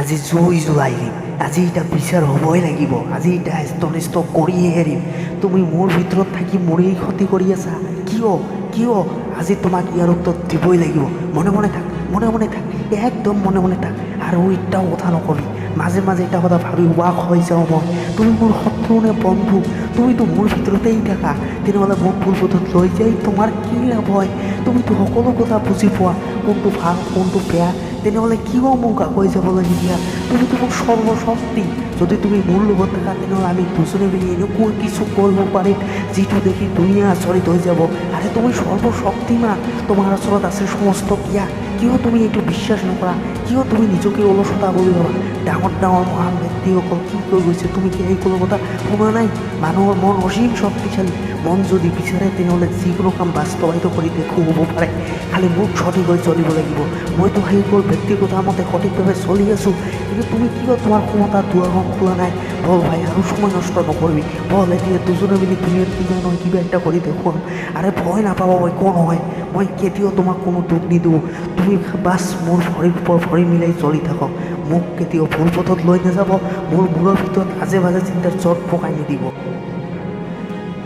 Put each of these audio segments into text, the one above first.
আজি জুই জ্বলাই দিম, আজি এটা বিচাৰ হ'বই লাগিব, আজি এটা স্তনিষ্ট কৰিয়ে এৰিম। তুমি মোৰ ভিতৰত থাকি মোৰেই ক্ষতি কৰি আছা, কিয় কিয়? আজি তোমাক ইয়াৰ উত্তৰ দিবই লাগিব। মনে মনে থাক, মনে মনে থাক, একদম মনে মনে থাক, আৰু এটাও কথা নকবি। মাজে মাজে এটা কথা ভাবি ৱাক হৈ যাওঁ মই, তুমি মোৰ শত্ৰু নে বন্ধু? তুমিতো মোৰ ভিতৰতেই থাকা, তেনেহ'লে মোক ভুল পথত লৈ যাই তোমাৰ কি লাভ হয়? তুমিতো সকলো কথা বুজি পোৱা, কোনটো ভাল কোনটো বেয়া, তেনেহ'লে কিয় মোক আগুৱাই যাবলৈ নিদিয়া? তুমিতো মোক সৰ্বশক্তি, যদি তুমি মোৰ লগত থাকা তেনেহ'লে আমি দুজনে মিলি এনেকুৱা কিছু কৰিব পাৰিম যিটো দেখি দুনিয়া আচৰিত হৈ যাব। আৰে তুমি সৰ্বশক্তিমান, তোমাৰ ওচৰত আছে সমস্ত জ্ঞান, কিয় তুমি এইটো বিশ্বাস নকৰা? কিয় তুমি নিজকে অলসতা বুলি ভাবা? ডাঙৰ ডাঙৰ মহান ব্যক্তিসকল কি কৈ গৈছে, তুমি কি এইকলো কথা শুনা নাই? মানুহৰ মন অসীম শক্তিশালী, মন যদি বিচাৰে তেনেহ'লে যিকোনো কাম বাস্তৱায়িত কৰি দেখুৱাব পাৰে। খালি মোক সঠিক হৈ চলিব লাগিব। মইতো সেইবোৰ ব্যক্তিগত মতে সঠিকভাৱে চলি আছোঁ, কিন্তু তুমি কিয় তোমাৰ ক্ষমতাৰ দুৱাৰখন খোলা নাই? বল ভাই, আৰু সময় নষ্ট নকৰিবি, বল এতিয়া দুজনে মিলি দুনিয়াত কিবা নহয় কিবা এটা কৰি দেখুৱাম। আৰে ভয় নাপাব, একো নহয়, মই কেতিয়াও তোমাক কোনো দুখ নিদিওঁ। তুমি বাছ মোৰ ভৰিৰ ওপৰত ভৰি মিলাই চলি থাকক, মোক কেতিয়াও ভুল পথত লৈ নাযাব, মোৰ মূৰৰ ভিতৰত আজে বাজে চিন্তাৰ জট পকাই নিদিব।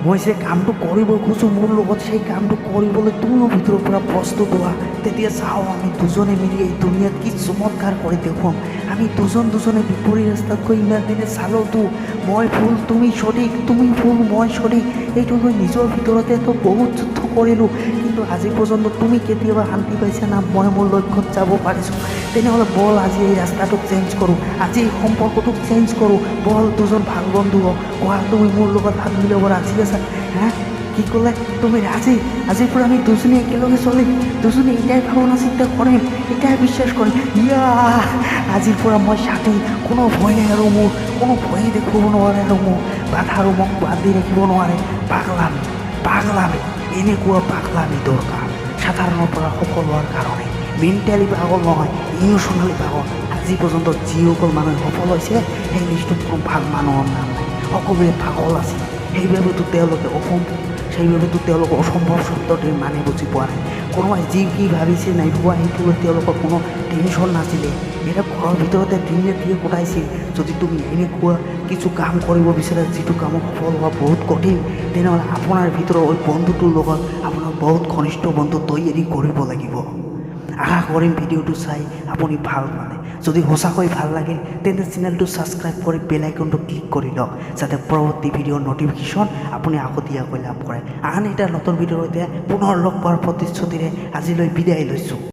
মই যে কামটো কৰিব খোজোঁ মোৰ লগত, সেই কামটো কৰিবলৈ তুমিও ভিতৰৰ পৰা প্ৰস্তুত হোৱা। তেতিয়া চাওঁ আমি দুজনে মিলি এই দুনিয়াত কি চমৎকাৰ কৰি দেখুৱাম। আমি দুজনে বিপৰীত ৰাস্তাত গৈ ইমান দিনে চালোঁতো, মই ভুল তুমি সঠিক, তুমি ভুল মই সঠিক, এইটো লৈ নিজৰ ভিতৰতেতো বহুত যুদ্ধ কৰিলোঁ, কিন্তু আজি পৰ্যন্ত তুমি কেতিয়াবা শান্তি পাইছা না মই মোৰ লক্ষ্যত যাব পাৰিছোঁ? তেনেহ'লে বল আজি এই ৰাস্তাটোক চেঞ্জ কৰোঁ, আজি এই সম্পৰ্কটোক চেঞ্জ কৰোঁ, বল দুজন ভাল বন্ধু হওঁ। কোৱা, তুমি মোৰ লগত হাত মিলাব ৰাজি আছা? হা, কি ক'লে তুমি? আজিৰ পৰা আমি দুজনী একেলগে চলিম, দুজনী এটাই ভাৱনা চিন্তা কৰিম, এটাই বিশ্বাস কৰিম। আজিৰ পৰা মই স্বাধীন, কোনো ভয় নাই আৰু মোৰ, কোনো ভয়ে দেখুৱাব নোৱাৰে আৰু মোক বাধা আৰু মোক বান্ধি ৰাখিব নোৱাৰে। পাগলামি, এনেকুৱা পাগলামি দৰকাৰ সাধাৰণৰ পৰা সফল হোৱাৰ কাৰণে। মেণ্টেলি পাগল নহয়, ইমোশ্যনেলি পাগল। আজি পৰ্যন্ত যিসকল মানুহে সফল হৈছে সেই লিষ্টত কোনো ভাল মানুহৰ নাম নাই, সকলোৱে পাগল আছে। সেইবাবেতো তেওঁলোকে অসম্ভৱ শব্দটোৱে মানে বুজি পোৱা নাই। কোনোবাই যি কি ভাবিছে নাই পোৱা, সেইটো লৈ তেওঁলোকৰ কোনো টেনশ্যন নাছিলে। এটা ঘৰৰ ভিতৰতে দিন ৰাতিয়ে কটাইছিল। যদি তুমি এনেকুৱা কিছু কাম কৰিব বিচাৰা যিটো কামত সফল হোৱা বহুত কঠিন, তেনেহ'লে আপোনাৰ ভিতৰৰ ওই বন্ধুটোৰ লগত আপোনাৰ বহুত ঘনিষ্ঠ বন্ধু তৈয়াৰী কৰিব লাগিব। আশা কৰিম ভিডিঅ'টো চাই আপুনি ভাল পালে। যদি সঁচাকৈ ভাল লাগে তেন্তে চেনেলটো ছাবস্ক্ৰাইব কৰি বেল আইকনটো ক্লিক কৰি লওক, যাতে পৰৱৰ্তী ভিডিঅ'ৰ নটিফিকেশ্যন আপুনি আগতীয়াকৈ লাভ কৰে। আন এটা নতুন ভিডিঅ'ৰ সৈতে পুনৰ লগ পোৱাৰ প্ৰতিশ্ৰুতিৰে আজিলৈ বিদায় লৈছোঁ।